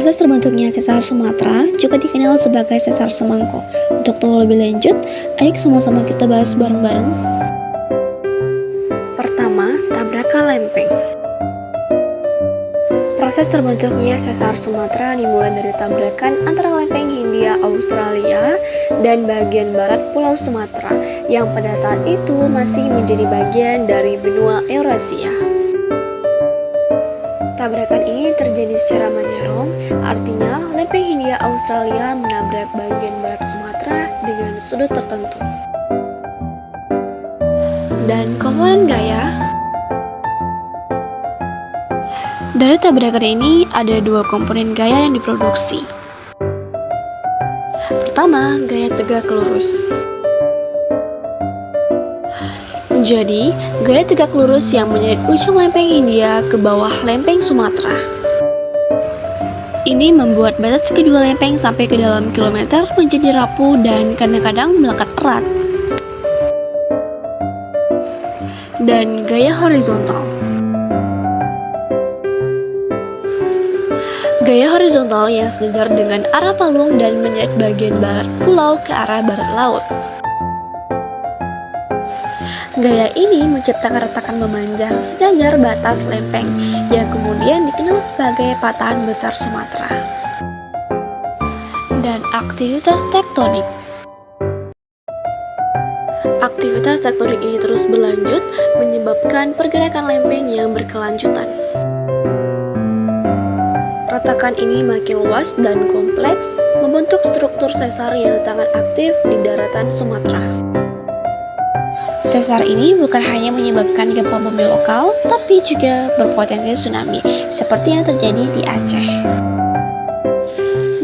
Proses terbentuknya sesar Sumatera juga dikenal sebagai sesar semangko. Untuk tahu lebih lanjut, ayo sama-sama kita bahas bareng-bareng. Pertama, tabrakan lempeng. Proses terbentuknya sesar Sumatera dimulai dari tabrakan antara lempeng Hindia Australia dan bagian barat Pulau Sumatera yang pada saat itu masih menjadi bagian dari benua Eurasia. Tabrakan ini terjadi secara menyerong, artinya lempeng Hindia Australia menabrak bagian barat Sumatera dengan sudut tertentu. Dan komponen gaya. Dari tabrakan ini ada dua komponen gaya yang diproduksi. Pertama, gaya tegak lurus. Jadi, gaya tegak lurus yang menyeret ujung lempeng Hindia ke bawah lempeng Sumatera. Ini membuat batas kedua lempeng sampai ke dalam kilometer menjadi rapuh dan kadang-kadang melekat erat. Dan gaya horizontal. Gaya horizontal yang sejajar dengan arah palung dan menyeret bagian barat pulau ke arah barat laut. Gaya ini menciptakan retakan memanjang sejajar batas lempeng yang kemudian dikenal sebagai patahan besar Sumatera. Dan aktivitas tektonik. Aktivitas tektonik ini terus berlanjut menyebabkan pergerakan lempeng yang berkelanjutan. Retakan ini makin luas dan kompleks, membentuk struktur sesar yang sangat aktif di daratan Sumatera. Sesar ini bukan hanya menyebabkan gempa bumi lokal, tapi juga berpotensi tsunami, seperti yang terjadi di Aceh.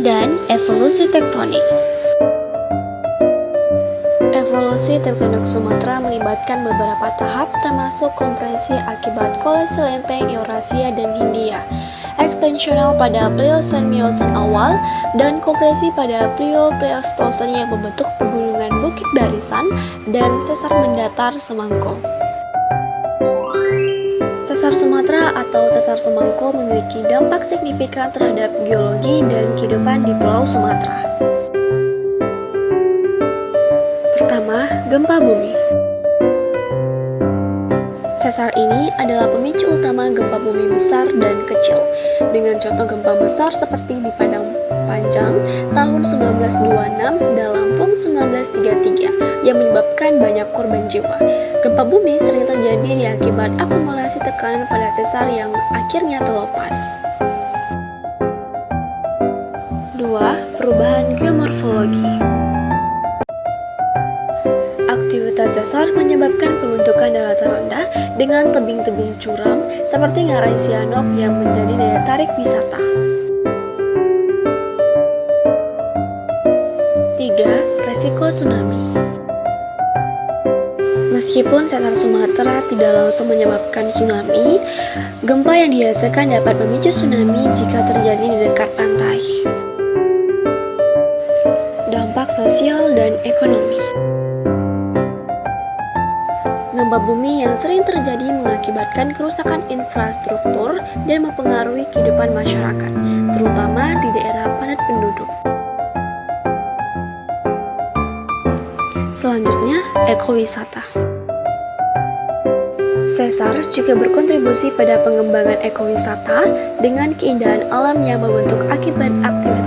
Dan evolusi tektonik. Evolusi tektonik Sumatera melibatkan beberapa tahap, termasuk kompresi akibat kolisi lempeng Eurasia dan Hindia, ekstensional pada Pliocene-Miocene awal, dan kompresi pada Plio-Pleistosen yang membentuk pegunungan Bukit Barisan dan sesar mendatar Semangko. Sesar Sumatera atau sesar Semangko memiliki dampak signifikan terhadap geologi dan kehidupan di Pulau Sumatera. Pertama, gempa bumi. Sesar ini adalah pemicu utama gempa bumi besar dan kecil, dengan contoh gempa besar seperti di Padang Panjang tahun 1926 dan Lampung 1933 yang menyebabkan banyak korban jiwa. Gempa bumi sering terjadi akibat akumulasi tekanan pada sesar yang akhirnya terlepas. 2. Perubahan geomorfologi. Aktivitas sesar menyebabkan pembentukan daratan rendah dengan tebing-tebing curam seperti Ngarai Sianok yang menjadi daya tarik wisata. 3. Resiko tsunami. Meskipun sesar Sumatera tidak langsung menyebabkan tsunami, gempa yang dihasilkan dapat memicu tsunami jika terjadi di dekat pantai. Dampak sosial dan ekonomi. Gempa bumi yang sering terjadi mengakibatkan kerusakan infrastruktur dan mempengaruhi kehidupan masyarakat, terutama di daerah padat penduduk. Selanjutnya, ekowisata. Sesar juga berkontribusi pada pengembangan ekowisata dengan keindahan alam yang membentuk akibat aktivitas